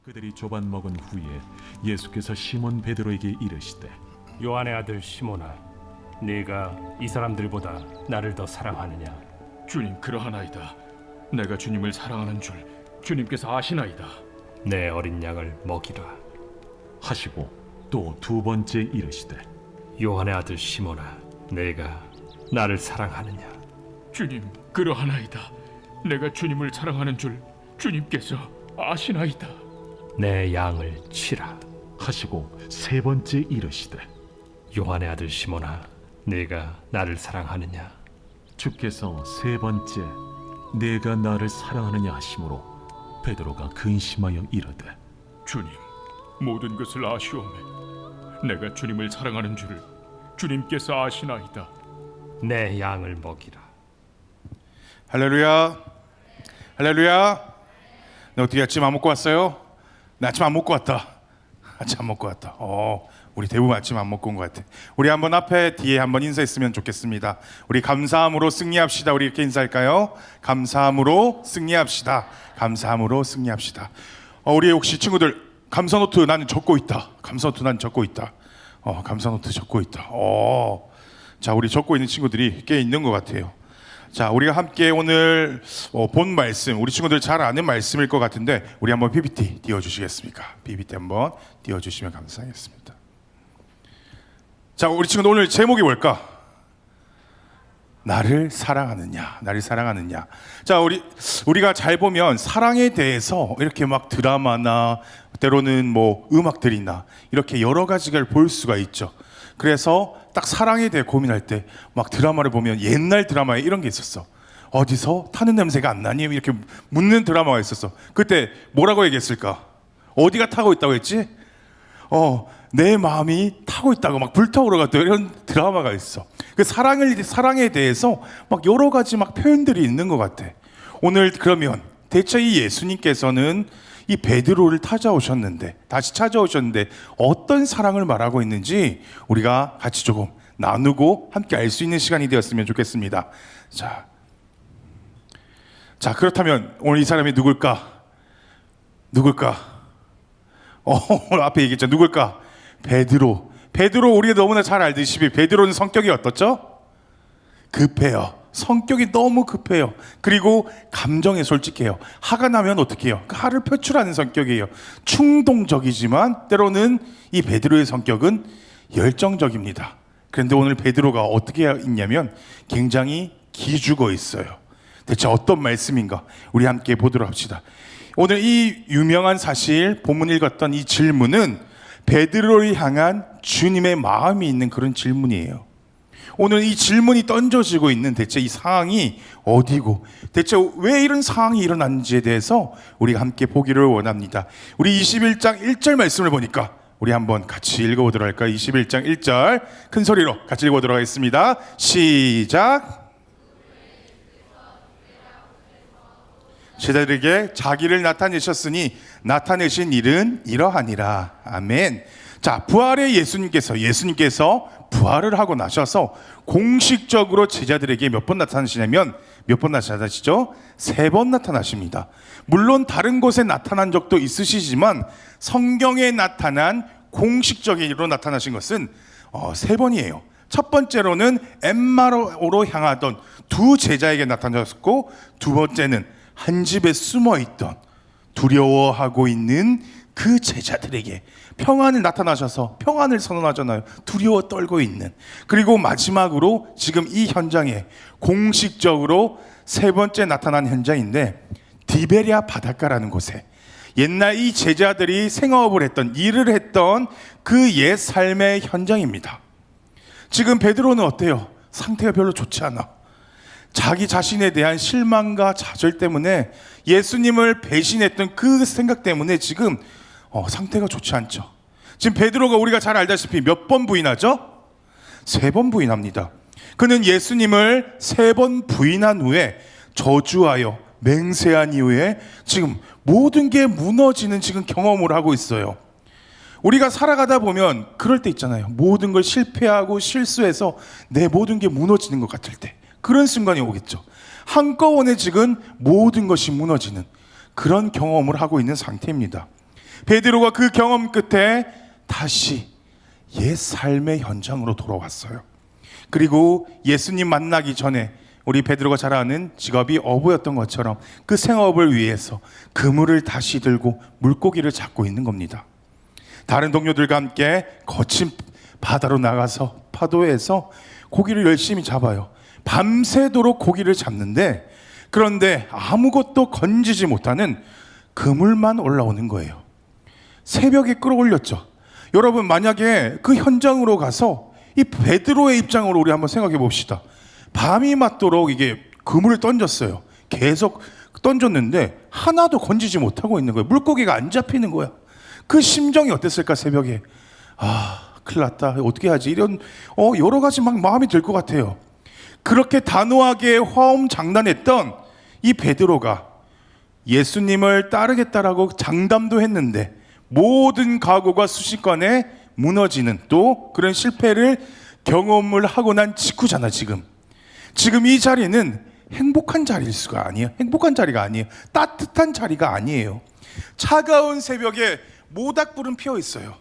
그들이 조반 먹은 후에 예수께서 시몬 베드로에게 이르시되 요한의 아들 시몬아, 네가 이 사람들보다 나를 더 사랑하느냐? 주님, 그러하나이다. 내가 주님을 사랑하는 줄 주님께서 아시나이다. 내 어린 양을 먹이라. 하시고 또 두 번째 이르시되 요한의 아들 시몬아, 네가 나를 사랑하느냐? 주님, 그러하나이다. 내가 주님을 사랑하는 줄 주님께서 아시나이다. 내 양을 치라. 하시고 세 번째 이르시되 요한의 아들 시몬아, 네가 나를 사랑하느냐? 주께서 세 번째 내가 나를 사랑하느냐 하심으로 베드로가 근심하여 이르되 주님, 모든 것을 아시오매. 내가 주님을 사랑하는 줄 주님께서 아시나이다. 내 양을 먹이라. 할렐루야, 할렐루야. 너 어떻게 아침 안 먹고 왔어요? 나 아침 안 먹고 왔다. 아침 안 먹고 왔다. 우리 대부분 아침 안 먹고 온 것 같아. 우리 한번 앞에 뒤에 한번 인사했으면 좋겠습니다. 우리 감사함으로 승리합시다. 우리 이렇게 인사할까요? 감사함으로 승리합시다. 감사함으로 승리합시다. 우리 혹시 친구들 감사노트 나는 적고 있다. 감사노트 나는 적고 있다. 감사노트 적고 있다. 자, 우리 적고 있는 친구들이 꽤 있는 것 같아요. 자, 우리가 함께 오늘 본 말씀, 우리 친구들 잘 아는 말씀일 것 같은데 우리 한번 PPT 띄워주시겠습니까? PPT 한번 띄워주시면 감사하겠습니다. 자, 우리 친구들 오늘 제목이 뭘까? 나를 사랑하느냐, 나를 사랑하느냐. 자, 우리가 잘 보면 사랑에 대해서 이렇게 막 드라마나 때로는 뭐 음악들이나 이렇게 여러 가지를 볼 수가 있죠. 그래서 딱 사랑에 대해 고민할 때 막 드라마를 보면 옛날 드라마에 이런 게 있었어. 어디서 타는 냄새가 안 나니? 이렇게 묻는 드라마가 있었어. 그때 뭐라고 얘기했을까? 어디가 타고 있다고 했지? 내 마음이 타고 있다고 막 불타오르가 이런 드라마가 있어. 그 사랑에 대해서 막 여러 가지 막 표현들이 있는 것 같아. 오늘 그러면 대체 이 예수님께서는 이 베드로를 다시 찾아오셨는데 어떤 사랑을 말하고 있는지 우리가 같이 조금 나누고 함께 알 수 있는 시간이 되었으면 좋겠습니다. 자, 그렇다면 오늘 이 사람이 누굴까? 오늘 앞에 얘기했죠. 누굴까? 베드로 우리가 너무나 잘 알듯이 베드로는 성격이 어떻죠? 급해요. 성격이 너무 급해요. 그리고 감정에 솔직해요. 화가 나면 어떻게 해요? 그 화를 표출하는 성격이에요. 충동적이지만 때로는 이 베드로의 성격은 열정적입니다. 그런데 오늘 베드로가 어떻게 있냐면 굉장히 기죽어 있어요. 대체 어떤 말씀인가? 우리 함께 보도록 합시다. 오늘 이 유명한 사실 본문 읽었던 이 질문은 베드로를 향한 주님의 마음이 있는 그런 질문이에요. 오늘 이 질문이 던져지고 있는 대체 이 상황이 어디고 대체 왜 이런 상황이 일어났는지에 대해서 우리가 함께 보기를 원합니다. 우리 21장 1절 말씀을 보니까 우리 한번 같이 읽어보도록 할까요? 21장 1절 큰 소리로 같이 읽어보도록 하겠습니다. 시작. 제자들에게 자기를 나타내셨으니 나타내신 일은 이러하니라. 아멘. 자, 부활의 예수님께서 부활을 하고 나셔서 공식적으로 제자들에게 몇 번 나타나시냐면 몇 번 나타나시죠? 3번 나타나십니다. 물론 다른 곳에 나타난 적도 있으시지만 성경에 나타난 공식적으로 나타나신 것은 3번이에요. 첫 번째로는 엠마오로 향하던 두 제자에게 나타나셨고, 두 번째는 한 집에 숨어있던 두려워하고 있는 그 제자들에게 평안을 나타나셔서 평안을 선언하잖아요. 두려워 떨고 있는. 그리고 마지막으로 지금 이 현장에 공식적으로 세 번째 나타난 현장인데 디베랴 바닷가라는 곳에 옛날 이 제자들이 생업을 했던 일을 했던 그 옛 삶의 현장입니다. 지금 베드로는 어때요? 상태가 별로 좋지 않아. 자기 자신에 대한 실망과 좌절 때문에 예수님을 배신했던 그 생각 때문에 지금 상태가 좋지 않죠. 지금 베드로가 우리가 잘 알다시피 몇 번 부인하죠? 3번 부인합니다. 그는 예수님을 3번 부인한 후에 저주하여 맹세한 이후에 지금 모든 게 무너지는 지금 경험을 하고 있어요. 우리가 살아가다 보면 그럴 때 있잖아요. 모든 걸 실패하고 실수해서 내 모든 게 무너지는 것 같을 때 그런 순간이 오겠죠. 한꺼번에 지금 모든 것이 무너지는 그런 경험을 하고 있는 상태입니다. 베드로가 그 경험 끝에 다시 옛 삶의 현장으로 돌아왔어요. 그리고 예수님 만나기 전에 우리 베드로가 잘 아는 직업이 어부였던 것처럼 그 생업을 위해서 그물을 다시 들고 물고기를 잡고 있는 겁니다. 다른 동료들과 함께 거친 바다로 나가서 파도에서 고기를 열심히 잡아요. 밤새도록 고기를 잡는데, 그런데 아무것도 건지지 못하는 그물만 올라오는 거예요. 새벽에 끌어올렸죠. 여러분, 만약에 그 현장으로 가서 이 베드로의 입장으로 우리 한번 생각해 봅시다. 밤이 맞도록 이게 그물을 던졌어요. 계속 던졌는데 하나도 건지지 못하고 있는 거예요. 물고기가 안 잡히는 거야. 그 심정이 어땠을까? 새벽에 큰일 났다, 어떻게 하지, 이런 여러 가지 막 마음이 들 것 같아요. 그렇게 단호하게 화엄장난했던 이 베드로가 예수님을 따르겠다라고 장담도 했는데 모든 각오가 순식간에 무너지는, 또 그런 실패를 경험을 하고 난 직후잖아. 지금 이 자리는 행복한 자리일 수가 아니에요. 행복한 자리가 아니에요. 따뜻한 자리가 아니에요. 차가운 새벽에 모닥불은 피어 있어요.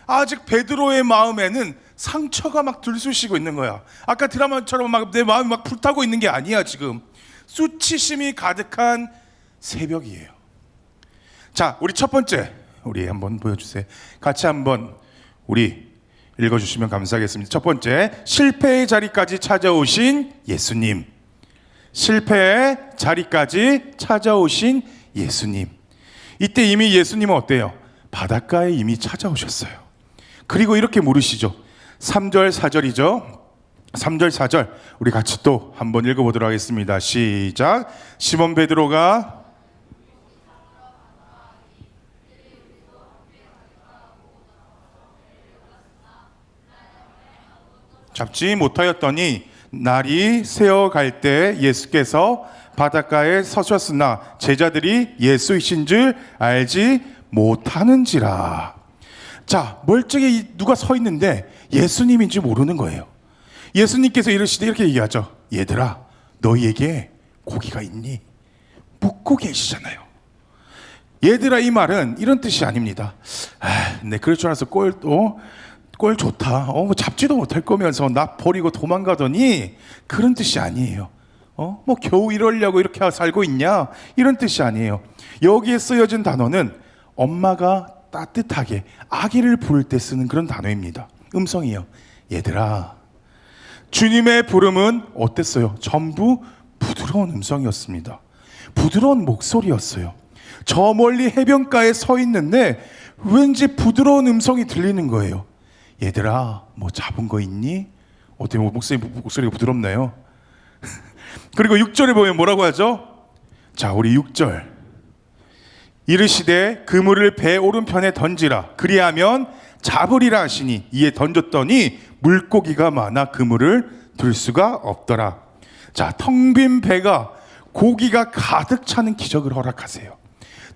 아직 베드로의 마음에는 상처가 막 들쑤시고 있는 거야. 아까 드라마처럼 막 내 마음이 막 불타고 있는 게 아니야. 지금 수치심이 가득한 새벽이에요. 자, 우리 첫 번째, 우리 한번 보여주세요. 같이 한번 우리 읽어주시면 감사하겠습니다. 첫 번째, 실패의 자리까지 찾아오신 예수님. 실패의 자리까지 찾아오신 예수님. 이때 이미 예수님은 어때요? 바닷가에 이미 찾아오셨어요. 그리고 이렇게 물으시죠. 3절 4절이죠. 3절 4절 우리 같이 또 한번 읽어보도록 하겠습니다. 시작. 시몬 베드로가 잡지 못하였더니 날이 새어갈 때 예수께서 바닷가에 서셨으나 제자들이 예수이신 줄 알지 못하는지라. 자, 멀쩡히 누가 서 있는데 예수님인지 모르는 거예요. 예수님께서 이러시되 이렇게 얘기하죠. 얘들아, 너희에게 고기가 있니? 묻고 계시잖아요. 얘들아, 이 말은 이런 뜻이 아닙니다. 네, 그럴 줄 알아서 꼴 좋다. 뭐 잡지도 못할 거면서 나 버리고 도망가더니, 그런 뜻이 아니에요. 뭐 겨우 이러려고 이렇게 살고 있냐, 이런 뜻이 아니에요. 여기에 쓰여진 단어는 엄마가 따뜻하게 아기를 부를 때 쓰는 그런 단어입니다. 음성이에요. 얘들아. 주님의 부름은 어땠어요? 전부 부드러운 음성이었습니다. 부드러운 목소리였어요. 저 멀리 해변가에 서 있는데 왠지 부드러운 음성이 들리는 거예요. 얘들아, 뭐 잡은 거 있니? 어떻게 목소리가 부드럽나요? 그리고 6절에 보면 뭐라고 하죠? 자, 우리 6절. 이르시되 그물을 배 오른편에 던지라. 그리하면 잡으리라 하시니 이에 던졌더니 물고기가 많아 그물을 들 수가 없더라. 자, 텅 빈 배가 고기가 가득 차는 기적을 허락하세요.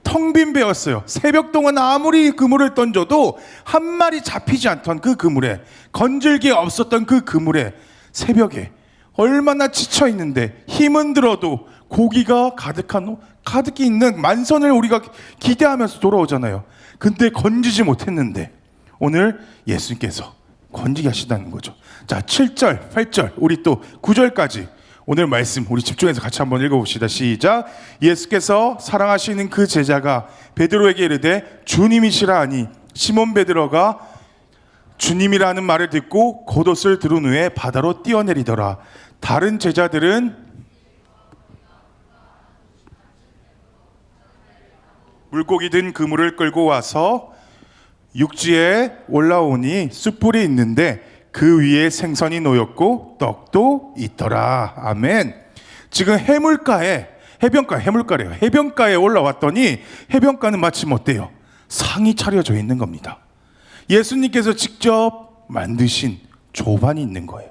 텅 빈 배였어요. 새벽 동안 아무리 그물을 던져도 한 마리 잡히지 않던 그 그물에, 건질 게 없었던 그 그물에 새벽에 얼마나 지쳐 있는데 힘은 들어도 고기가 가득히 있는 만선을 우리가 기대하면서 돌아오잖아요. 근데 건지지 못했는데 오늘 예수님께서 건지게 하시다는 거죠. 자, 7절, 8절, 우리 또 9절까지 오늘 말씀 우리 집중해서 같이 한번 읽어봅시다. 시작. 예수께서 사랑하시는 그 제자가 베드로에게 이르되 주님이시라 하니 시몬 베드로가 주님이라는 말을 듣고 겉옷을 두른 후에 바다로 뛰어내리더라. 다른 제자들은 물고기 든 그물을 끌고 와서 육지에 올라오니 숯불이 있는데 그 위에 생선이 놓였고 떡도 있더라. 아멘. 지금 해변가에 올라왔더니 해변가는 마침 어때요? 상이 차려져 있는 겁니다. 예수님께서 직접 만드신 조반이 있는 거예요.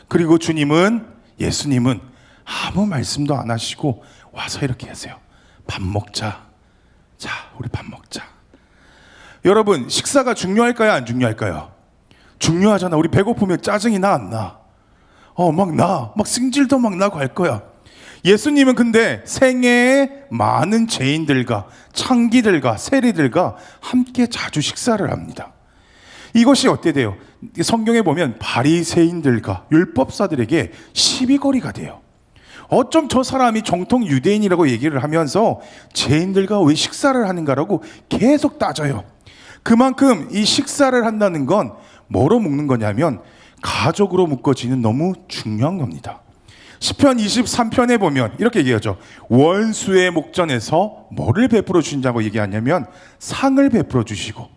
그리고 예수님은 아무 말씀도 안 하시고 와서 이렇게 하세요. 밥 먹자. 자, 우리 밥 먹자. 여러분, 식사가 중요할까요? 안 중요할까요? 중요하잖아. 우리 배고프면 짜증이 나, 안 나? 막 승질도 막 나고 할 거야. 예수님은 근데 생애에 많은 죄인들과 창기들과 세리들과 함께 자주 식사를 합니다. 이것이 어때 돼요? 성경에 보면 바리새인들과 율법사들에게 시비거리가 돼요. 어쩜 저 사람이 정통 유대인이라고 얘기를 하면서 죄인들과 왜 식사를 하는가라고 계속 따져요. 그만큼 이 식사를 한다는 건 뭐로 묶는 거냐면 가족으로 묶어지는 너무 중요한 겁니다. 시편 23편에 보면 이렇게 얘기하죠. 원수의 목전에서 뭐를 베풀어 주신다고 얘기하냐면 상을 베풀어 주시고,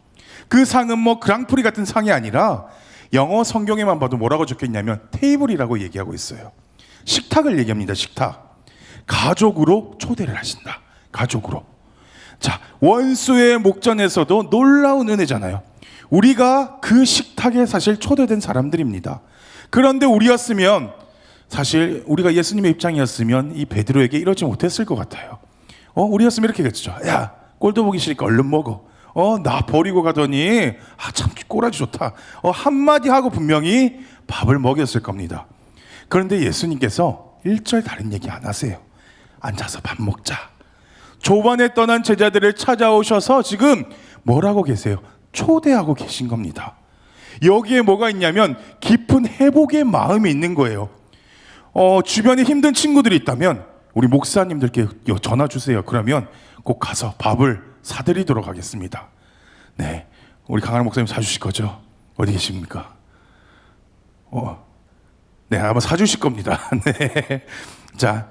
그 상은 뭐 그랑프리 같은 상이 아니라 영어 성경에만 봐도 뭐라고 적혀 있냐면 테이블이라고 얘기하고 있어요. 식탁을 얘기합니다. 식탁. 가족으로 초대를 하신다. 가족으로. 자, 원수의 목전에서도 놀라운 은혜잖아요. 우리가 그 식탁에 사실 초대된 사람들입니다. 그런데 우리였으면, 사실 우리가 예수님의 입장이었으면 이 베드로에게 이러지 못했을 것 같아요. 우리였으면 이렇게 했죠. 야, 꼴도 보기 싫으니까 얼른 먹어. 나 버리고 가더니 참 꼬라지 좋다. 한마디 하고 분명히 밥을 먹였을 겁니다. 그런데 예수님께서 1절 다른 얘기 안 하세요. 앉아서 밥 먹자. 조반에 떠난 제자들을 찾아오셔서 지금 뭐라고 계세요? 초대하고 계신 겁니다. 여기에 뭐가 있냐면 깊은 회복의 마음이 있는 거예요. 주변에 힘든 친구들이 있다면 우리 목사님들께 전화 주세요. 그러면 꼭 가서 밥을 사드리도록 하겠습니다. 네, 우리 강한 목사님 사주실 거죠? 어디 계십니까? 네, 아마 사주실 겁니다. 네, 자,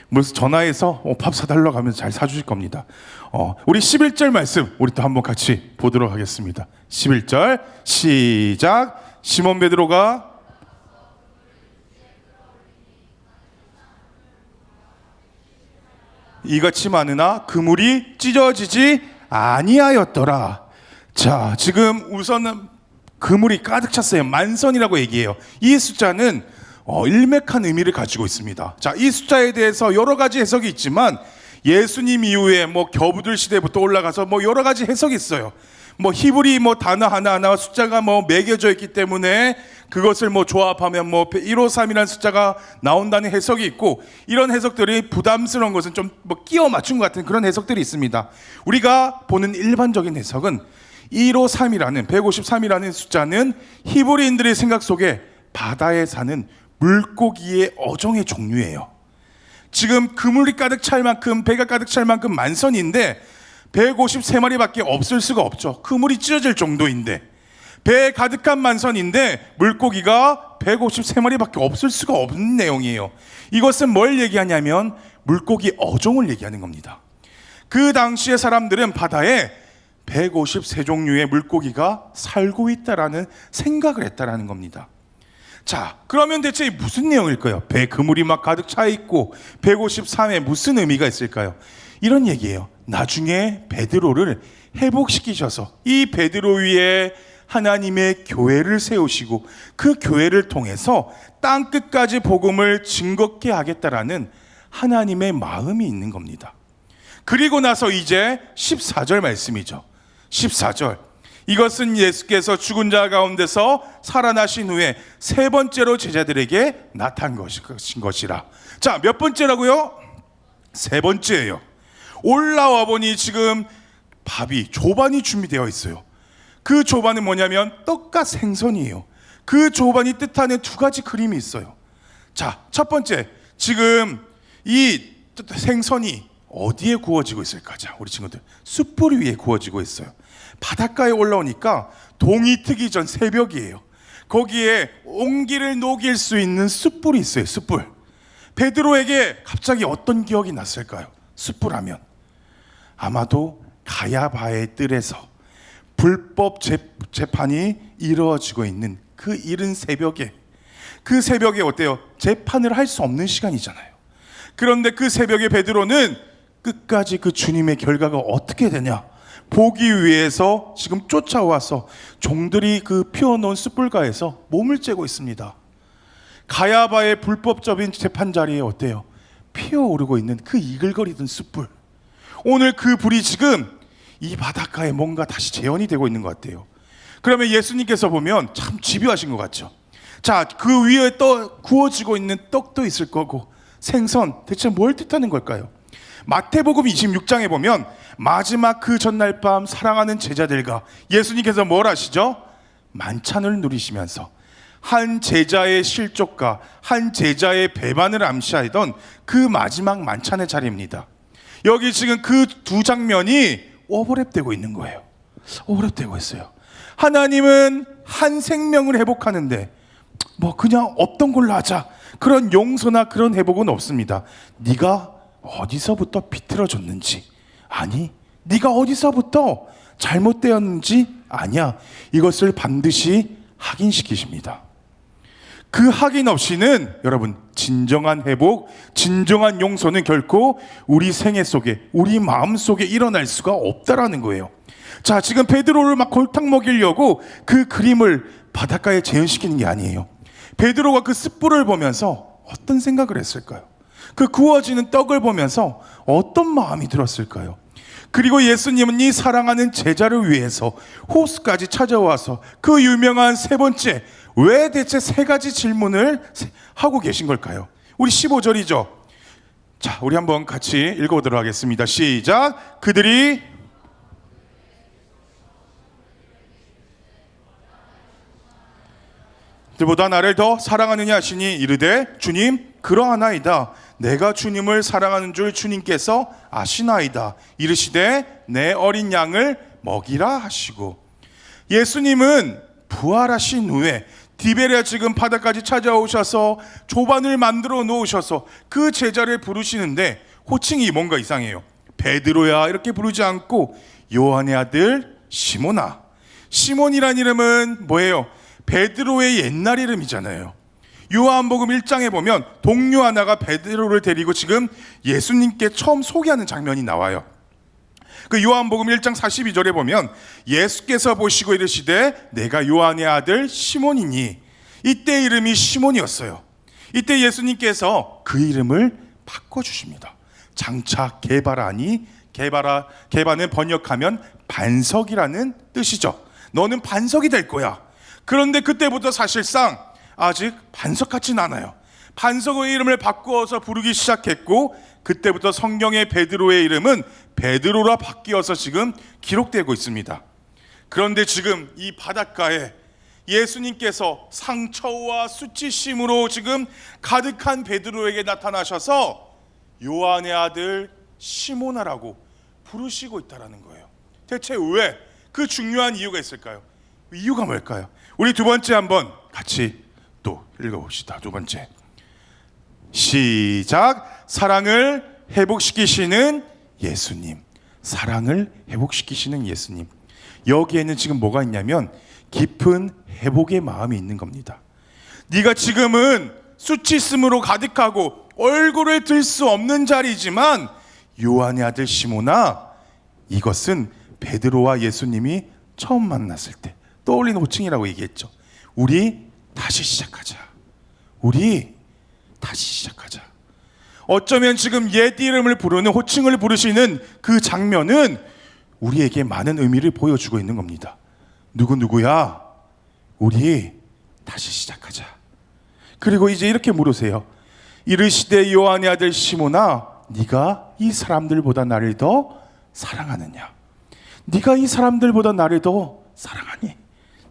물론 전화해서 밥 사달라고 하면 잘 사주실 겁니다. 우리 11절 말씀 우리 또 한번 같이 보도록 하겠습니다. 11절 시작. 시몬 베드로가 이같이 많으나 그물이 찢어지지 아니하였더라. 자, 지금 우선은 그물이 가득 찼어요. 만선이라고 얘기해요. 이 숫자는 일맥한 의미를 가지고 있습니다. 자, 이 숫자에 대해서 여러 가지 해석이 있지만 예수님 이후에 뭐 겨부들 시대부터 올라가서 뭐 여러 가지 해석이 있어요. 뭐 히브리 뭐 단어 하나하나 숫자가 뭐 매겨져 있기 때문에 그것을 뭐 조합하면 뭐 153이라는 숫자가 나온다는 해석이 있고, 이런 해석들이 부담스러운 것은 좀 뭐 끼워 맞춘 것 같은 그런 해석들이 있습니다. 우리가 보는 일반적인 해석은 153이라는 153이라는 숫자는 히브리인들의 생각 속에 바다에 사는 물고기의 어종의 종류예요. 지금 그물이 가득 찰 만큼, 배가 가득 찰 만큼 만선인데 153마리밖에 없을 수가 없죠. 그물이 찢어질 정도인데 배에 가득한 만선인데 물고기가 153마리밖에 없을 수가 없는 내용이에요. 이것은 뭘 얘기하냐면 물고기 어종을 얘기하는 겁니다. 그 당시의 사람들은 바다에 153종류의 물고기가 살고 있다라는 생각을 했다라는 겁니다. 자, 그러면 대체 무슨 내용일까요? 배 그물이 막 가득 차 있고 153에 무슨 의미가 있을까요? 이런 얘기예요. 나중에 베드로를 회복시키셔서 이 베드로 위에 하나님의 교회를 세우시고 그 교회를 통해서 땅 끝까지 복음을 증거케 하겠다라는 하나님의 마음이 있는 겁니다. 그리고 나서 이제 14절 말씀이죠. 14절. 이것은 예수께서 죽은 자 가운데서 살아나신 후에 세 번째로 제자들에게 나타난 것이라. 자, 몇 번째라고요? 세 번째예요. 올라와 보니 지금 조반이 준비되어 있어요. 그 조반은 뭐냐면 떡과 생선이에요. 그 조반이 뜻하는 두 가지 그림이 있어요. 자, 첫 번째, 지금 이 생선이 어디에 구워지고 있을까? 자, 우리 친구들, 숯불 위에 구워지고 있어요. 바닷가에 올라오니까 동이 트기 전 새벽이에요. 거기에 온기를 녹일 수 있는 숯불이 있어요. 숯불. 베드로에게 갑자기 어떤 기억이 났을까요? 숯불하면 아마도 가야바의 뜰에서 불법 재판이 이루어지고 있는 그 이른 새벽에, 그 새벽에 어때요? 재판을 할 수 없는 시간이잖아요. 그런데 그 새벽에 베드로는 끝까지 그 주님의 결과가 어떻게 되냐 보기 위해서 지금 쫓아와서 종들이 그 피워놓은 숯불가에서 몸을 쬐고 있습니다. 가야바의 불법적인 재판 자리에 어때요? 피어오르고 있는 그 이글거리던 숯불. 오늘 그 불이 지금 이 바닷가에 뭔가 다시 재현이 되고 있는 것 같아요. 그러면 예수님께서 보면 참 집요하신 것 같죠. 자, 그 위에 구워지고 있는 떡도 있을 거고 생선 대체 뭘 뜻하는 걸까요? 마태복음 26장에 보면 마지막 그 전날 밤 사랑하는 제자들과 예수님께서 뭘 하시죠? 만찬을 누리시면서 한 제자의 실족과 한 제자의 배반을 암시하던 그 마지막 만찬의 자리입니다. 여기 지금 그 두 장면이 오버랩되고 있는 거예요. 오버랩되고 있어요. 하나님은 한 생명을 회복하는데 뭐 그냥 없던 걸로 하자, 그런 용서나 그런 회복은 없습니다. 네가 어디서부터 비틀어졌는지, 아니 네가 어디서부터 잘못되었는지 아니야, 이것을 반드시 확인시키십니다. 그 확인 없이는 여러분 진정한 회복, 진정한 용서는 결코 우리 생애 속에, 우리 마음 속에 일어날 수가 없다라는 거예요. 자, 지금 베드로를 막 골탕 먹이려고 그 그림을 바닷가에 재현시키는 게 아니에요. 베드로가 그 숯불을 보면서 어떤 생각을 했을까요? 그 구워지는 떡을 보면서 어떤 마음이 들었을까요? 그리고 예수님은 이 사랑하는 제자를 위해서 호수까지 찾아와서 그 유명한 세 번째, 왜 대체 세 가지 질문을 하고 계신 걸까요? 우리 15절이죠. 자, 우리 한번 같이 읽어보도록 하겠습니다. 시작. 그들이 보다 나를 더 사랑하느냐 하시니 이르되 주님 그러하나이다. 내가 주님을 사랑하는 줄 주님께서 아시나이다. 이르시되 내 어린 양을 먹이라 하시고, 예수님은 부활하신 후에 디베랴 지금 바다까지 찾아오셔서 조반을 만들어 놓으셔서 그 제자를 부르시는데 호칭이 뭔가 이상해요. 베드로야 이렇게 부르지 않고 요한의 아들 시몬아. 시몬이란 이름은 뭐예요? 베드로의 옛날 이름이잖아요. 요한복음 1장에 보면 동료 하나가 베드로를 데리고 지금 예수님께 처음 소개하는 장면이 나와요. 그 요한복음 1장 42절에 보면 예수께서 보시고 이르시되 내가 요한의 아들 시몬이니, 이때 이름이 시몬이었어요. 이때 예수님께서 그 이름을 바꿔주십니다. 장차 게바라니, 게바는 번역하면 반석이라는 뜻이죠. 너는 반석이 될 거야. 그런데 그때부터 사실상 아직 반석 같지는 않아요. 반석의 이름을 바꾸어서 부르기 시작했고, 그때부터 성경의 베드로의 이름은 베드로라 바뀌어서 지금 기록되고 있습니다. 그런데 지금 이 바닷가에 예수님께서 상처와 수치심으로 지금 가득한 베드로에게 나타나셔서 요한의 아들 시몬아라고 부르시고 있다는 거예요. 대체 왜? 그 중요한 이유가 있을까요? 이유가 뭘까요? 우리 두 번째 한번 같이 또 읽어봅시다. 두 번째 시작. 사랑을 회복시키시는 예수님. 사랑을 회복시키시는 예수님. 여기에는 지금 뭐가 있냐면 깊은 회복의 마음이 있는 겁니다. 네가 지금은 수치심으로 가득하고 얼굴을 들 수 없는 자리지만 요한의 아들 시몬아, 이것은 베드로와 예수님이 처음 만났을 때 떠올린 호칭이라고 얘기했죠. 우리 다시 시작하자. 우리 다시 시작하자. 어쩌면 지금 옛 이름을 부르는, 호칭을 부르시는 그 장면은 우리에게 많은 의미를 보여주고 있는 겁니다. 누구야? 우리 다시 시작하자. 그리고 이제 이렇게 물으세요. 이르시되 요한의 아들 시몬아, 네가 이 사람들보다 나를 더 사랑하느냐? 네가 이 사람들보다 나를 더 사랑하니?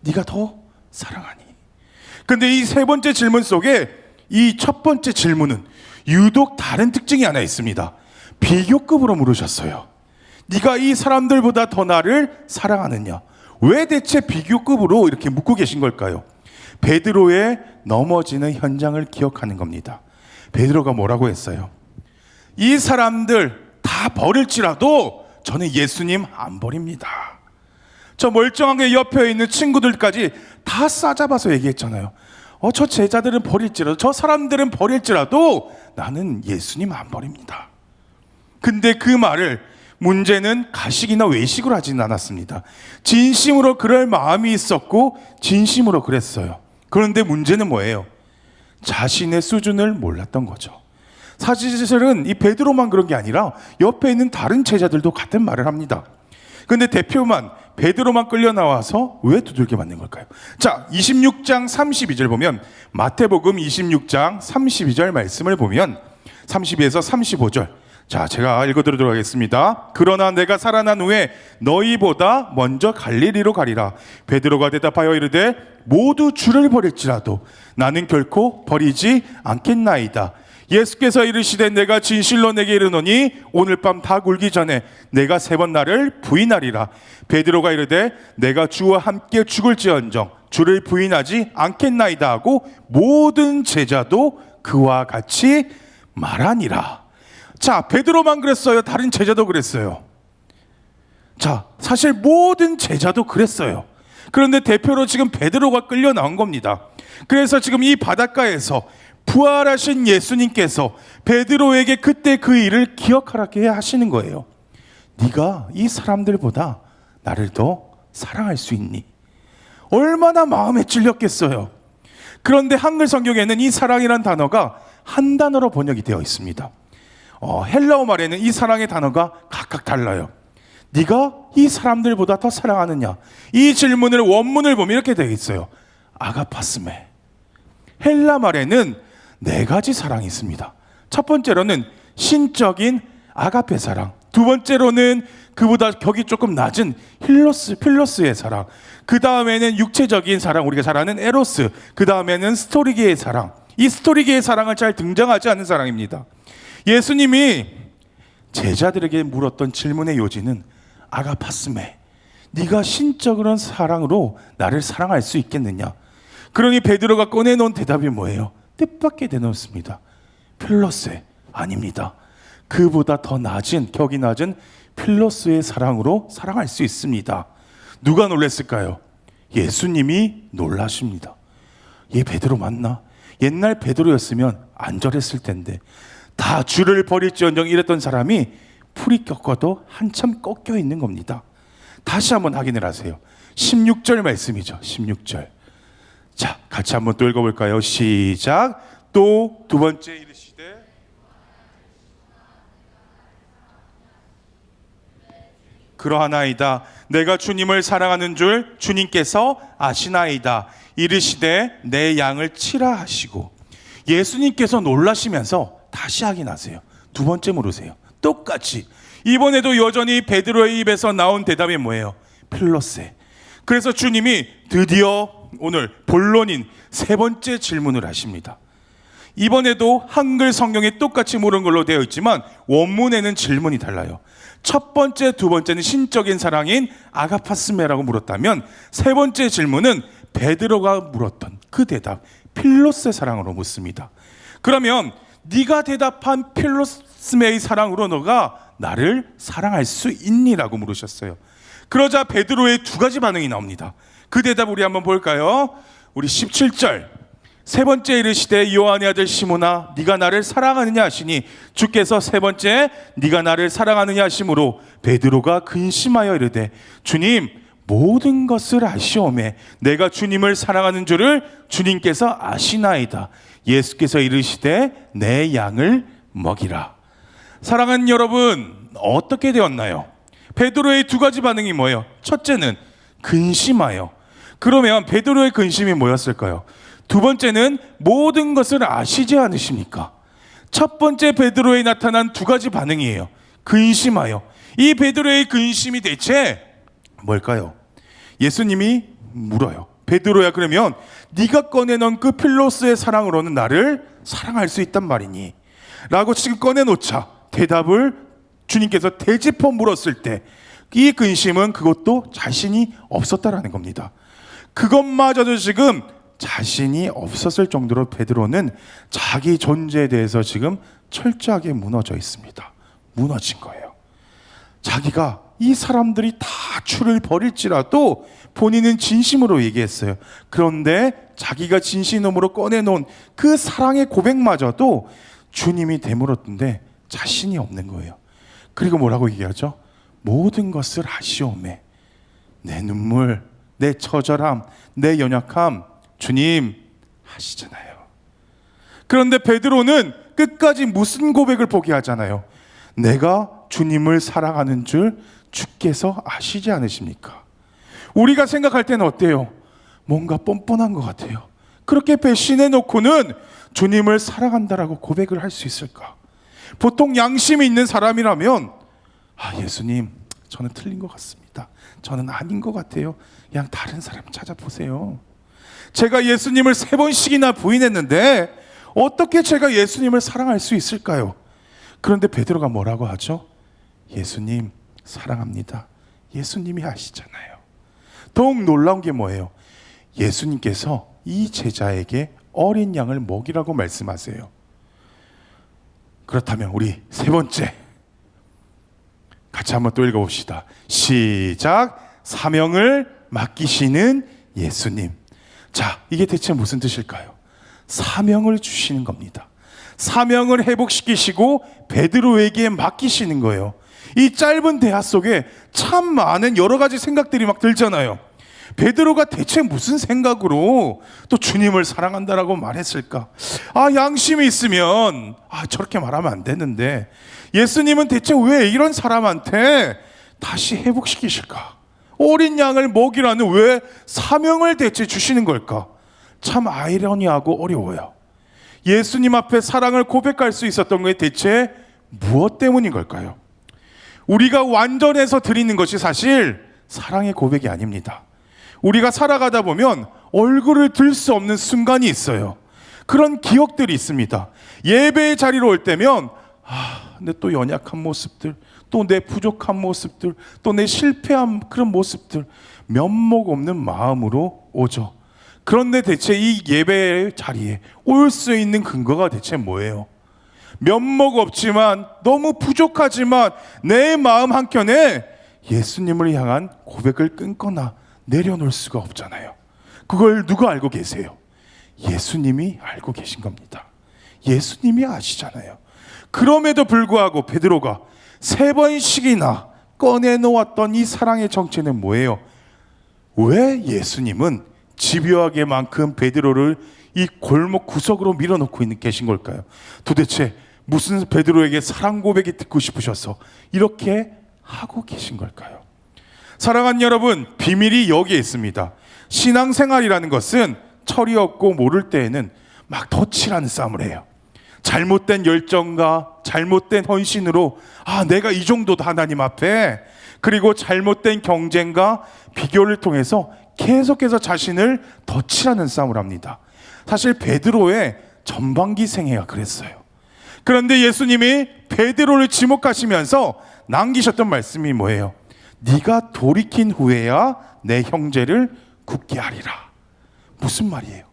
네가 더 사랑하니? 근데 이 세 번째 질문 속에 이 첫 번째 질문은 유독 다른 특징이 하나 있습니다. 비교급으로 물으셨어요. 네가 이 사람들보다 더 나를 사랑하느냐? 왜 대체 비교급으로 이렇게 묻고 계신 걸까요? 베드로의 넘어지는 현장을 기억하는 겁니다. 베드로가 뭐라고 했어요? 이 사람들 다 버릴지라도 저는 예수님 안 버립니다. 저 멀쩡하게 옆에 있는 친구들까지 다 싸잡아서 얘기했잖아요. 저 제자들은 버릴지라도, 저 사람들은 버릴지라도 나는 예수님 안 버립니다. 근데 그 말을, 문제는 가식이나 외식으로 하지는 않았습니다. 진심으로 그럴 마음이 있었고 진심으로 그랬어요. 그런데 문제는 뭐예요? 자신의 수준을 몰랐던 거죠. 사실은 이 베드로만 그런 게 아니라 옆에 있는 다른 제자들도 같은 말을 합니다. 근데 대표만, 베드로만 끌려 나와서 왜 두들겨 맞는 걸까요? 자, 26장 32절 보면, 마태복음 26장 32절 말씀을 보면 32에서 35절. 자, 제가 읽어드리도록 하겠습니다. 그러나 내가 살아난 후에 너희보다 먼저 갈릴리로 가리라. 베드로가 대답하여 이르되 모두 주를 버릴지라도 나는 결코 버리지 않겠나이다. 예수께서 이르시되 내가 진실로 내게 이르노니 오늘 밤 닭 울기 전에 내가 3번 나를 부인하리라. 베드로가 이르되 내가 주와 함께 죽을지언정 주를 부인하지 않겠나이다 하고 모든 제자도 그와 같이 말하니라. 자, 베드로만 그랬어요? 다른 제자도 그랬어요? 자, 사실 모든 제자도 그랬어요. 그런데 대표로 지금 베드로가 끌려 나온 겁니다. 그래서 지금 이 바닷가에서 부활하신 예수님께서 베드로에게 그때 그 일을 기억하게 하시는 거예요. 네가 이 사람들보다 나를 더 사랑할 수 있니? 얼마나 마음에 찔렸겠어요. 그런데 한글 성경에는 이 사랑이란 단어가 한 단어로 번역이 되어 있습니다. 헬라어 말에는 이 사랑의 단어가 각각 달라요. 네가 이 사람들보다 더 사랑하느냐? 이 질문을 원문을 보면 이렇게 되어 있어요. 아가파스메. 헬라 말에는 4가지 사랑이 있습니다. 첫 번째로는 신적인 아가페 사랑, 두 번째로는 그보다 격이 조금 낮은 필로스의 사랑, 그 다음에는 육체적인 사랑, 우리가 잘 아는 에로스, 그 다음에는 스토리게의 사랑. 이 스토리게의 사랑은 잘 등장하지 않는 사랑입니다. 예수님이 제자들에게 물었던 질문의 요지는 아가파스메, 네가 신적인 사랑으로 나를 사랑할 수 있겠느냐? 그러니 베드로가 꺼내놓은 대답이 뭐예요? 뜻밖의 대놓습니다. 필로스, 아닙니다. 그보다 더 낮은, 격이 낮은 필로스의 사랑으로 사랑할 수 있습니다. 누가 놀랐을까요? 예수님이 놀라십니다. 얘 베드로 맞나? 옛날 베드로였으면 안 저랬을 텐데 다 주를 버릴지언정 이랬던 사람이 풀이 꺾어도 한참 꺾여 있는 겁니다. 다시 한번 확인을 하세요. 16절 말씀이죠. 16절. 자, 같이 한번 또 읽어볼까요? 시작. 또 두 번째 이르시되 그러하나이다. 내가 주님을 사랑하는 줄 주님께서 아시나이다. 이르시되 내 양을 치라 하시고. 예수님께서 놀라시면서 다시 확인하세요. 두 번째 물으세요. 똑같이. 이번에도 여전히 베드로의 입에서 나온 대답이 뭐예요? 필로세. 그래서 주님이 드디어 오늘 본론인 3번째 질문을 하십니다. 이번에도 한글 성경에 똑같이 물은 걸로 되어 있지만 원문에는 질문이 달라요. 첫 번째, 두 번째는 신적인 사랑인 아가파스메라고 물었다면 3번째 질문은 베드로가 물었던 그 대답, 필로스의 사랑으로 묻습니다. 그러면 네가 대답한 필로스메의 사랑으로 너가 나를 사랑할 수 있니라고 물으셨어요. 그러자 베드로의 2가지 반응이 나옵니다. 그 대답 우리 한번 볼까요? 우리 17절. 3번째 이르시되 요한의 아들 시몬아 네가 나를 사랑하느냐 하시니 주께서 3번째 네가 나를 사랑하느냐 하심으로 베드로가 근심하여 이르되 주님 모든 것을 아시오매 내가 주님을 사랑하는 줄을 주님께서 아시나이다. 예수께서 이르시되 내 양을 먹이라. 사랑하는 여러분, 어떻게 되었나요? 베드로의 2가지 반응이 뭐예요? 첫째는 근심하여. 그러면 베드로의 근심이 뭐였을까요? 두 번째는 모든 것을 아시지 않으십니까? 첫 번째 베드로에 나타난 2가지 반응이에요. 근심하여. 이 베드로의 근심이 대체 뭘까요? 예수님이 물어요. 베드로야, 그러면 네가 꺼내놓은 그 필로스의 사랑으로는 나를 사랑할 수 있단 말이니? 라고 지금 꺼내놓자 대답을 주님께서 되짚어 물었을 때 이 근심은 그것도 자신이 없었다라는 겁니다. 그것마저도 지금 자신이 없었을 정도로 베드로는 자기 존재에 대해서 지금 철저하게 무너져 있습니다. 무너진 거예요. 자기가 이 사람들이 다 주를 버릴지라도 본인은 진심으로 얘기했어요. 그런데 자기가 진심으로 꺼내놓은 그 사랑의 고백마저도 주님이 되물었던데 자신이 없는 거예요. 그리고 뭐라고 얘기하죠? 모든 것을 아시오매. 내 눈물, 내 처절함, 내 연약함 주님 아시잖아요. 그런데 베드로는 끝까지 무슨 고백을 포기하잖아요. 내가 주님을 사랑하는 줄 주께서 아시지 않으십니까? 우리가 생각할 때는 어때요? 뭔가 뻔뻔한 것 같아요. 그렇게 배신해 놓고는 주님을 사랑한다라고 고백을 할 수 있을까? 보통 양심이 있는 사람이라면 예수님, 저는 틀린 것 같습니다. 저는 아닌 것 같아요. 그냥 다른 사람 찾아보세요. 제가 예수님을 3번씩이나 부인했는데 어떻게 제가 예수님을 사랑할 수 있을까요? 그런데 베드로가 뭐라고 하죠? 예수님 사랑합니다. 예수님이 아시잖아요. 더욱 놀라운 게 뭐예요? 예수님께서 이 제자에게 어린 양을 먹이라고 말씀하세요. 그렇다면 우리 3번째 같이 한번 또 읽어봅시다. 시작. 사명을 맡기시는 예수님. 자, 이게 대체 무슨 뜻일까요? 사명을 주시는 겁니다. 사명을 회복시키시고 베드로에게 맡기시는 거예요. 이 짧은 대화 속에 참 많은 여러 가지 생각들이 막 들잖아요. 베드로가 대체 무슨 생각으로 또 주님을 사랑한다라고 말했을까? 양심이 있으면 저렇게 말하면 안 되는데 예수님은 대체 왜 이런 사람한테 다시 회복시키실까? 어린 양을 먹이라는 왜 사명을 대체 주시는 걸까? 참 아이러니하고 어려워요. 예수님 앞에 사랑을 고백할 수 있었던 게 대체 무엇 때문인 걸까요? 우리가 완전해서 드리는 것이 사실 사랑의 고백이 아닙니다. 우리가 살아가다 보면 얼굴을 들 수 없는 순간이 있어요. 그런 기억들이 있습니다. 예배의 자리로 올 때면 근데 또 연약한 모습들, 또 내 부족한 모습들, 또 내 실패한 그런 모습들, 면목 없는 마음으로 오죠. 그런데 대체 이 예배의 자리에 올 수 있는 근거가 대체 뭐예요? 면목 없지만 너무 부족하지만 내 마음 한켠에 예수님을 향한 고백을 끊거나 내려놓을 수가 없잖아요. 그걸 누가 알고 계세요? 예수님이 알고 계신 겁니다. 예수님이 아시잖아요. 그럼에도 불구하고 베드로가 3번씩이나 꺼내놓았던 이 사랑의 정체는 뭐예요? 왜 예수님은 집요하게만큼 베드로를 이 골목 구석으로 밀어놓고 계신 걸까요? 도대체 무슨 베드로에게 사랑 고백이 듣고 싶으셔서 이렇게 하고 계신 걸까요? 사랑하는 여러분, 비밀이 여기에 있습니다. 신앙생활이라는 것은 철이 없고 모를 때에는 막 덫이라는 싸움을 해요. 잘못된 열정과 잘못된 헌신으로 내가 이 정도도 하나님 앞에, 그리고 잘못된 경쟁과 비교를 통해서 계속해서 자신을 덫이라는 싸움을 합니다. 사실 베드로의 전반기 생애가 그랬어요. 그런데 예수님이 베드로를 지목하시면서 남기셨던 말씀이 뭐예요? 네가 돌이킨 후에야 내 형제를 굳게 하리라. 무슨 말이에요?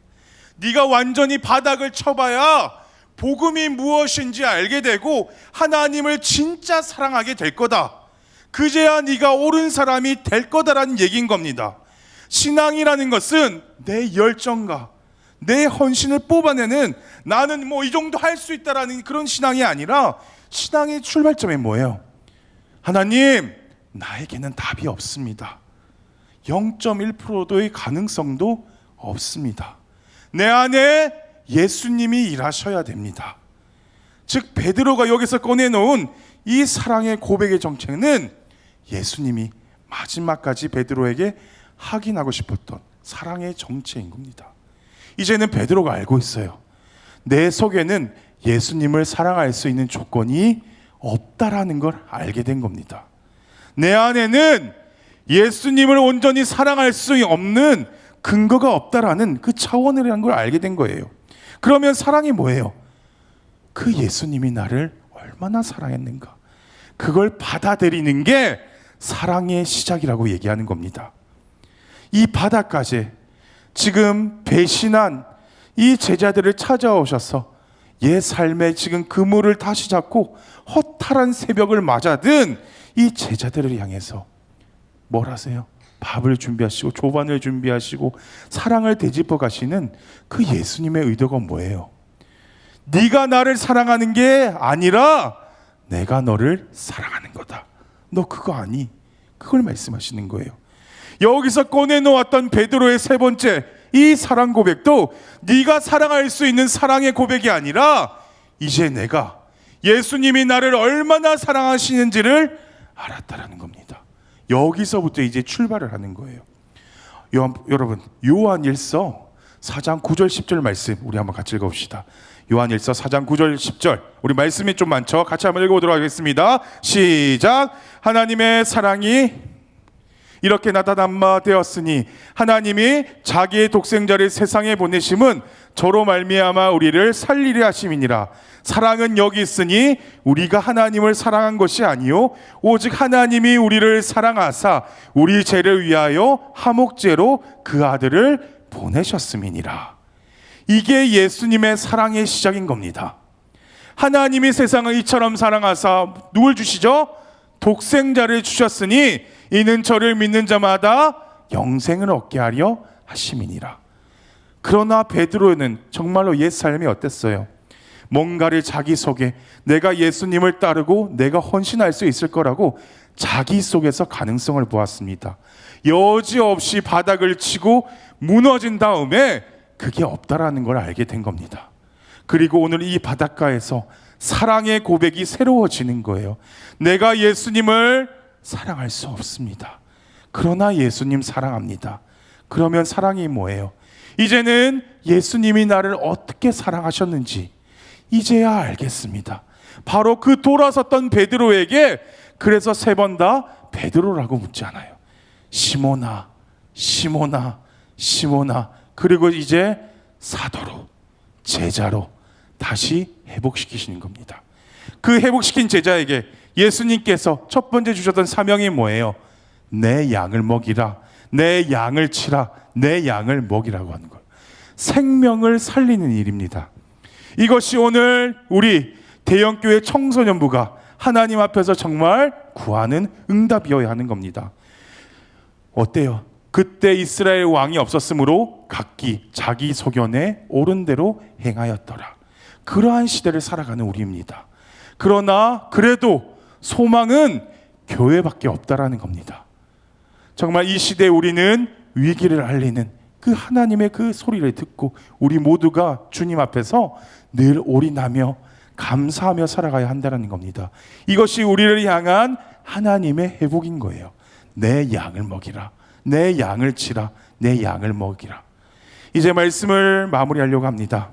네가 완전히 바닥을 쳐봐야 복음이 무엇인지 알게 되고 하나님을 진짜 사랑하게 될 거다. 그제야 네가 옳은 사람이 될 거다라는 얘기인 겁니다. 신앙이라는 것은 내 열정과 내 헌신을 뽑아내는, 나는 이 정도 할 수 있다라는 그런 신앙이 아니라, 신앙의 출발점이 뭐예요? 하나님, 나에게는 답이 없습니다. 0.1%의 가능성도 없습니다. 내 안에 예수님이 일하셔야 됩니다. 즉 베드로가 여기서 꺼내놓은 이 사랑의 고백의 정체는 예수님이 마지막까지 베드로에게 확인하고 싶었던 사랑의 정체인 겁니다. 이제는 베드로가 알고 있어요. 내 속에는 예수님을 사랑할 수 있는 조건이 없다라는 걸 알게 된 겁니다. 내 안에는 예수님을 온전히 사랑할 수 없는 근거가 없다라는 그 차원이라는 걸 알게 된 거예요. 그러면 사랑이 뭐예요? 그 예수님이 나를 얼마나 사랑했는가, 그걸 받아들이는 게 사랑의 시작이라고 얘기하는 겁니다. 이 바닥까지 지금 배신한 이 제자들을 찾아오셔서 옛 삶의 지금 그물을 다시 잡고 허탈한 새벽을 맞아든 이 제자들을 향해서 뭘 하세요? 밥을 준비하시고 조반을 준비하시고 사랑을 되짚어 가시는 그 예수님의 의도가 뭐예요? 네가 나를 사랑하는 게 아니라 내가 너를 사랑하는 거다. 너 그거 아니? 그걸 말씀하시는 거예요. 여기서 꺼내놓았던 베드로의 3번째 이 사랑 고백도 네가 사랑할 수 있는 사랑의 고백이 아니라, 이제 내가 예수님이 나를 얼마나 사랑하시는지를 알았다라는 겁니다. 여기서부터 이제 출발을 하는 거예요. 여러분, 요한 1서 4장 9절 10절 말씀 우리 한번 같이 읽어봅시다. 요한일서 4장 9절 10절, 우리 말씀이 좀 많죠? 같이 한번 읽어보도록 하겠습니다. 시작. 하나님의 사랑이 이렇게 나타난 바 되었으니 하나님이 자기의 독생자를 세상에 보내심은 저로 말미암아 우리를 살리려 하심이니라. 사랑은 여기 있으니 우리가 하나님을 사랑한 것이 아니요 오직 하나님이 우리를 사랑하사 우리 죄를 위하여 화목제로 그 아들을 보내셨음이니라. 이게 예수님의 사랑의 시작인 겁니다. 하나님이 세상을 이처럼 사랑하사 누굴 주시죠? 독생자를 주셨으니 이는 저를 믿는 자마다 영생을 얻게 하려 하심이니라. 그러나 베드로는 정말로 옛 삶이 어땠어요? 뭔가를 자기 속에 내가 예수님을 따르고 내가 헌신할 수 있을 거라고 자기 속에서 가능성을 보았습니다. 여지없이 바닥을 치고 무너진 다음에 그게 없다라는 걸 알게 된 겁니다. 그리고 오늘 이 바닷가에서 사랑의 고백이 새로워지는 거예요. 내가 예수님을 사랑할 수 없습니다. 그러나 예수님 사랑합니다. 그러면 사랑이 뭐예요? 이제는 예수님이 나를 어떻게 사랑하셨는지 이제야 알겠습니다. 바로 그 돌아섰던 베드로에게 그래서 3번 다 베드로라고 묻지 않아요. 시몬아, 시몬아, 시몬아. 그리고 이제 사도로, 제자로 다시 회복시키시는 겁니다. 그 회복시킨 제자에게 예수님께서 첫 번째 주셨던 사명이 뭐예요? 내 양을 먹이라, 내 양을 치라, 내 양을 먹이라고 하는 거예요. 생명을 살리는 일입니다. 이것이 오늘 우리 대형교회 청소년부가 하나님 앞에서 정말 구하는 응답이어야 하는 겁니다. 어때요? 그때 이스라엘 왕이 없었으므로 각기 자기 소견에 옳은 대로 행하였더라. 그러한 시대를 살아가는 우리입니다. 그러나 그래도 소망은 교회밖에 없다라는 겁니다. 정말 이 시대에 우리는 위기를 알리는 그 하나님의 그 소리를 듣고 우리 모두가 주님 앞에서 늘 올인하며 감사하며 살아가야 한다는 겁니다. 이것이 우리를 향한 하나님의 회복인 거예요. 내 양을 먹이라, 내 양을 치라, 내 양을 먹이라. 이제 말씀을 마무리하려고 합니다.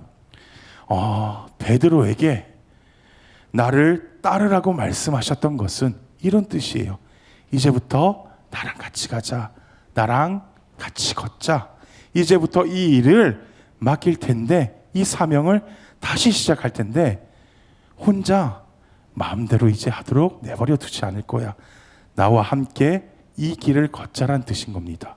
베드로에게 나를 따르라고 말씀하셨던 것은 이런 뜻이에요. 이제부터 나랑 같이 가자, 나랑 같이 걷자. 이제부터 이 일을 맡길 텐데, 이 사명을 다시 시작할 텐데 혼자 마음대로 이제 하도록 내버려 두지 않을 거야. 나와 함께 이 길을 걷자란 뜻인 겁니다.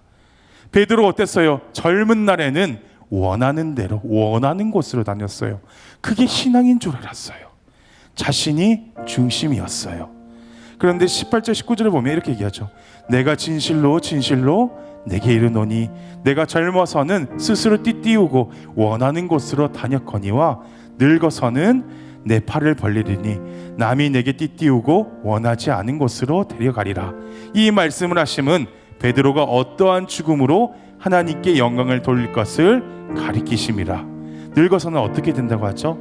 베드로 어땠어요? 젊은 날에는 원하는 대로 원하는 곳으로 다녔어요. 그게 신앙인 줄 알았어요. 자신이 중심이었어요. 그런데 18절 19절을 보면 이렇게 얘기하죠. 내가 진실로 진실로 내게 이르노니 내가 젊어서는 스스로 띠띠우고 원하는 곳으로 다녔거니와 늙어서는 내 팔을 벌리리니 남이 내게 띠띠우고 원하지 않은 곳으로 데려가리라. 이 말씀을 하심은 베드로가 어떠한 죽음으로 하나님께 영광을 돌릴 것을 가리키심이라. 늙어서는 어떻게 된다고 하죠?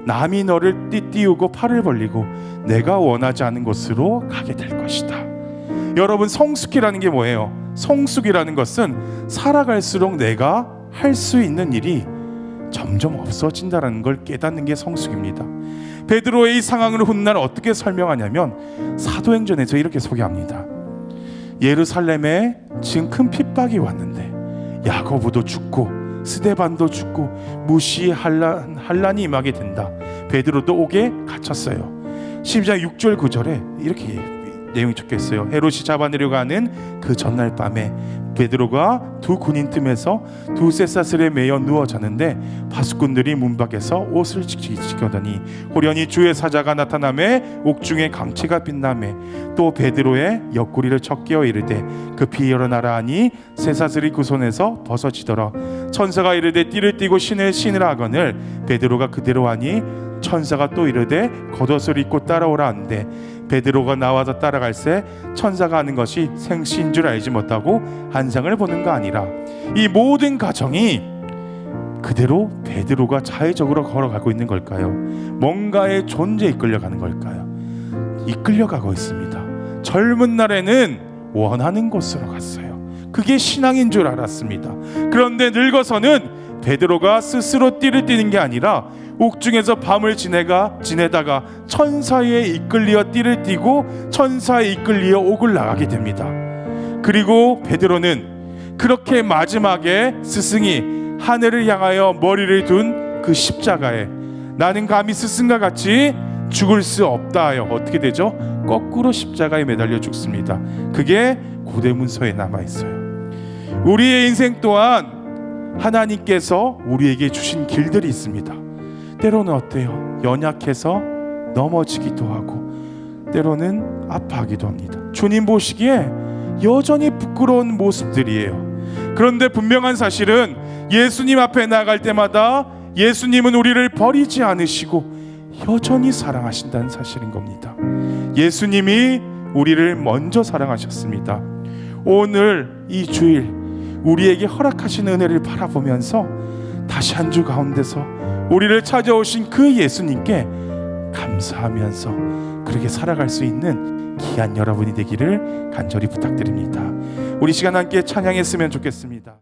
남이 너를 띠띠우고 팔을 벌리고 내가 원하지 않은 곳으로 가게 될 것이다. 여러분, 성숙이라는 게 뭐예요? 성숙이라는 것은 살아갈수록 내가 할 수 있는 일이 점점 없어진다는 걸 깨닫는 게 성숙입니다. 베드로의 이 상황을 훗날 어떻게 설명하냐면 사도행전에서 이렇게 소개합니다. 예루살렘에 지금 큰 핍박이 왔는데 야고보도 죽고 스데반도 죽고 무시의 환란이 임하게 된다. 베드로도 옥에 갇혔어요. 12장 6절 9절에 이렇게 내용이 적혀있어요. 헤롯이 잡아내려고 하는 그 전날 밤에 베드로가 두 군인 틈에서 두 쇠사슬에 매여 누워 자는데 파수꾼들이 문 밖에서 옷을 지켜더니 호련히 주의 사자가 나타나매 옥중에 강체가 빛나매 또 베드로의 옆구리를 척깨어 이르되 급히 일어나라 하니 쇠사슬이 그 손에서 벗어지더라. 천사가 이르되 띠를 띠고 신을 신으라 하거늘 베드로가 그대로 하니 천사가 또 이르되 겉옷을 입고 따라오라 하는데 베드로가 나와서 따라갈새 천사가 하는 것이 생시인 줄 알지 못하고 환상을 보는 거 아니라. 이 모든 과정이 그대로 베드로가 자의적으로 걸어가고 있는 걸까요? 뭔가의 존재에 이끌려가는 걸까요? 이끌려가고 있습니다. 젊은 날에는 원하는 곳으로 갔어요. 그게 신앙인 줄 알았습니다. 그런데 늙어서는 베드로가 스스로 띠를 띠는 게 아니라 옥중에서 밤을 지내다가 천사에 이끌리어 띠를 띠고 천사에 이끌리어 옥을 나가게 됩니다. 그리고 베드로는 그렇게 마지막에 스승이 하늘을 향하여 머리를 둔 그 십자가에 나는 감히 스승과 같이 죽을 수 없다 하여 어떻게 되죠? 거꾸로 십자가에 매달려 죽습니다. 그게 고대문서에 남아 있어요. 우리의 인생 또한 하나님께서 우리에게 주신 길들이 있습니다. 때로는 어때요? 연약해서 넘어지기도 하고 때로는 아파하기도 합니다. 주님 보시기에 여전히 부끄러운 모습들이에요. 그런데 분명한 사실은 예수님 앞에 나갈 때마다 예수님은 우리를 버리지 않으시고 여전히 사랑하신다는 사실인 겁니다. 예수님이 우리를 먼저 사랑하셨습니다. 오늘 이 주일 우리에게 허락하신 은혜를 바라보면서 다시 한 주 가운데서 우리를 찾아오신 그 예수님께 감사하면서 그렇게 살아갈 수 있는 귀한 여러분이 되기를 간절히 부탁드립니다. 우리 시간 함께 찬양했으면 좋겠습니다.